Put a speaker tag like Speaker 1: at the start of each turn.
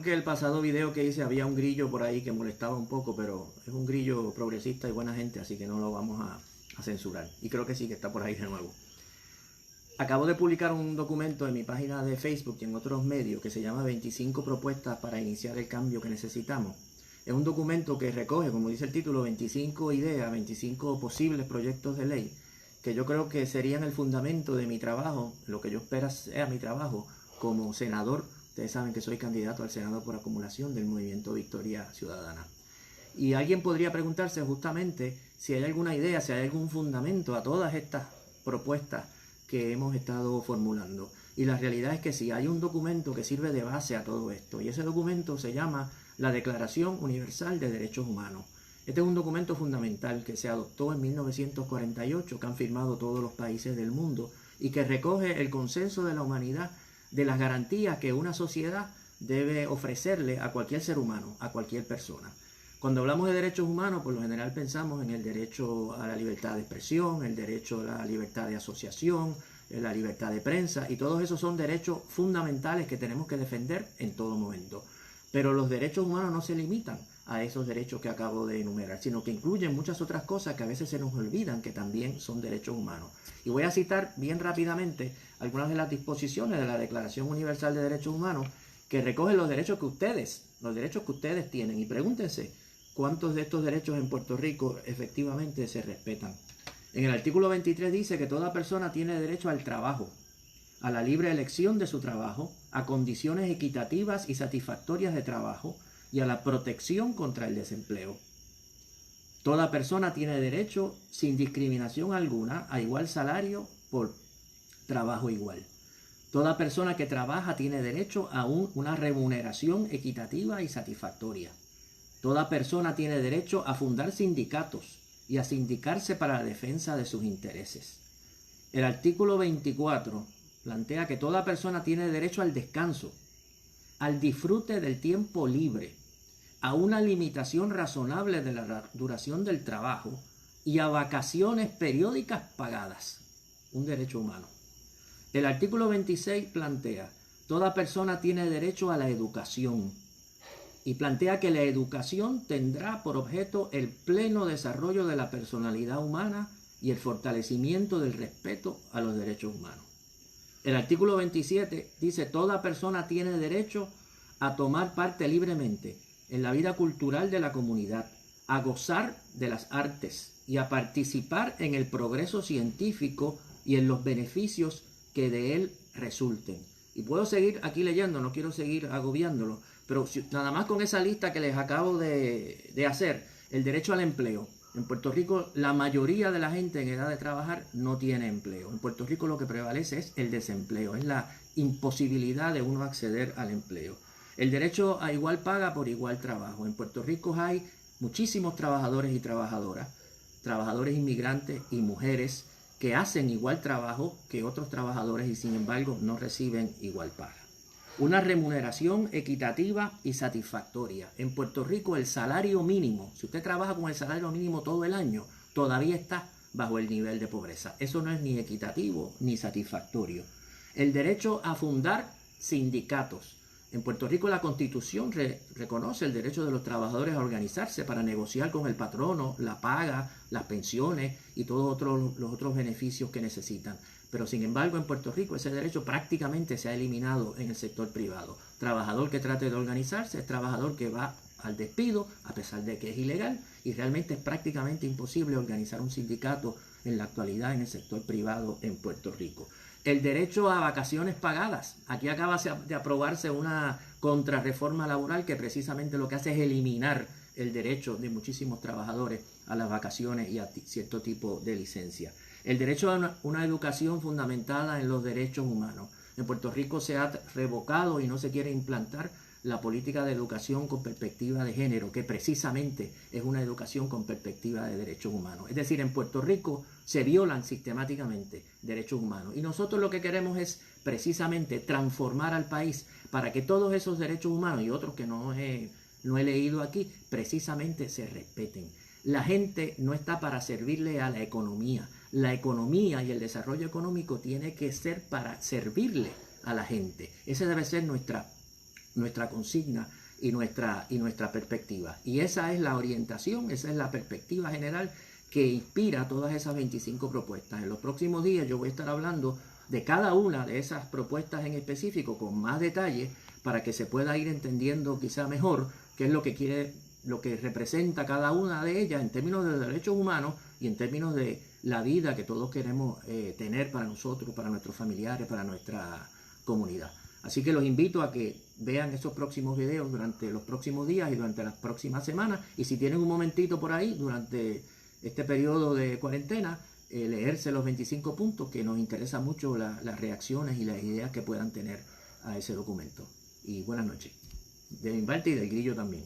Speaker 1: Que el pasado video que hice había un grillo por ahí que molestaba un poco, pero es un grillo progresista y buena gente, así que no lo vamos a censurar. Y creo que sí, que está por ahí de nuevo. Acabo de publicar un documento en mi página de Facebook y en otros medios que se llama 25 propuestas para iniciar el cambio que necesitamos. Es un documento que recoge, como dice el título, 25 ideas, 25 posibles proyectos de ley, que yo creo que serían el fundamento de mi trabajo, lo que yo espero sea mi trabajo como senador. Ustedes saben que soy candidato al Senado por acumulación del Movimiento Victoria Ciudadana. Y alguien podría preguntarse justamente si hay alguna idea, si hay algún fundamento a todas estas propuestas que hemos estado formulando. Y la realidad es que sí, hay un documento que sirve de base a todo esto. Y ese documento se llama la Declaración Universal de Derechos Humanos. Este es un documento fundamental que se adoptó en 1948, que han firmado todos los países del mundo y que recoge el consenso de la humanidad de las garantías que una sociedad debe ofrecerle a cualquier ser humano, a cualquier persona. Cuando hablamos de derechos humanos, por lo general pensamos en el derecho a la libertad de expresión, el derecho a la libertad de asociación, la libertad de prensa, y todos esos son derechos fundamentales que tenemos que defender en todo momento. Pero los derechos humanos no se limitan a esos derechos que acabo de enumerar, sino que incluyen muchas otras cosas que a veces se nos olvidan que también son derechos humanos. Y voy a citar bien rápidamente algunas de las disposiciones de la Declaración Universal de Derechos Humanos que recogen los derechos que ustedes tienen. Y pregúntense, ¿cuántos de estos derechos en Puerto Rico efectivamente se respetan? En el artículo 23 dice que toda persona tiene derecho al trabajo, a la libre elección de su trabajo, a condiciones equitativas y satisfactorias de trabajo y a la protección contra el desempleo. Toda persona tiene derecho, sin discriminación alguna, a igual salario por trabajo igual. Toda persona que trabaja tiene derecho a una remuneración equitativa y satisfactoria. Toda persona tiene derecho a fundar sindicatos y a sindicarse para la defensa de sus intereses. El artículo 24 plantea que toda persona tiene derecho al descanso, al disfrute del tiempo libre, a una limitación razonable de la duración del trabajo y a vacaciones periódicas pagadas, un derecho humano. El artículo 26 plantea, toda persona tiene derecho a la educación y plantea que la educación tendrá por objeto el pleno desarrollo de la personalidad humana y el fortalecimiento del respeto a los derechos humanos. El artículo 27 dice, toda persona tiene derecho a tomar parte libremente en la vida cultural de la comunidad, a gozar de las artes y a participar en el progreso científico y en los beneficios que de él resulten. Y puedo seguir aquí leyendo, no quiero seguir agobiándolo, pero nada más con esa lista que les acabo de hacer, el derecho al empleo. En Puerto Rico la mayoría de la gente en edad de trabajar no tiene empleo. En Puerto Rico lo que prevalece es el desempleo, es la imposibilidad de uno acceder al empleo. El derecho a igual paga por igual trabajo. En Puerto Rico hay muchísimos trabajadores y trabajadoras, trabajadores inmigrantes y mujeres que hacen igual trabajo que otros trabajadores y sin embargo no reciben igual paga. Una remuneración equitativa y satisfactoria. En Puerto Rico el salario mínimo, si usted trabaja con el salario mínimo todo el año, todavía está bajo el nivel de pobreza. Eso no es ni equitativo ni satisfactorio. El derecho a fundar sindicatos. En Puerto Rico la Constitución reconoce el derecho de los trabajadores a organizarse para negociar con el patrono la paga, las pensiones y todos los otros beneficios que necesitan. Pero sin embargo en Puerto Rico ese derecho prácticamente se ha eliminado en el sector privado. Trabajador que trate de organizarse es trabajador que va al despido a pesar de que es ilegal y realmente es prácticamente imposible organizar un sindicato en la actualidad en el sector privado en Puerto Rico. El derecho a vacaciones pagadas. Aquí acaba de aprobarse una contrarreforma laboral que precisamente lo que hace es eliminar el derecho de muchísimos trabajadores a las vacaciones y a cierto tipo de licencia. El derecho a una educación fundamentada en los derechos humanos. En Puerto Rico se ha revocado y no se quiere implantar la política de educación con perspectiva de género, que precisamente es una educación con perspectiva de derechos humanos. Es decir, en Puerto Rico se violan sistemáticamente derechos humanos. Y nosotros lo que queremos es precisamente transformar al país para que todos esos derechos humanos y otros que no he leído aquí, precisamente se respeten. La gente no está para servirle a la economía. La economía y el desarrollo económico tiene que ser para servirle a la gente. Esa debe ser nuestra nuestra consigna y nuestra perspectiva. Y esa es la orientación, esa es la perspectiva general que inspira todas esas 25 propuestas. En los próximos días yo voy a estar hablando de cada una de esas propuestas en específico con más detalle para que se pueda ir entendiendo quizá mejor qué es lo que quiere, lo que representa cada una de ellas en términos de derechos humanos y en términos de la vida que todos queremos tener para nosotros, para nuestros familiares, para nuestra comunidad. Así que los invito a que vean esos próximos videos durante los próximos días y durante las próximas semanas. Y si tienen un momentito por ahí durante este periodo de cuarentena, leerse los 25 puntos, que nos interesa mucho las reacciones y las ideas que puedan tener a ese documento. Y buenas noches. De mi parte y del Grillo también.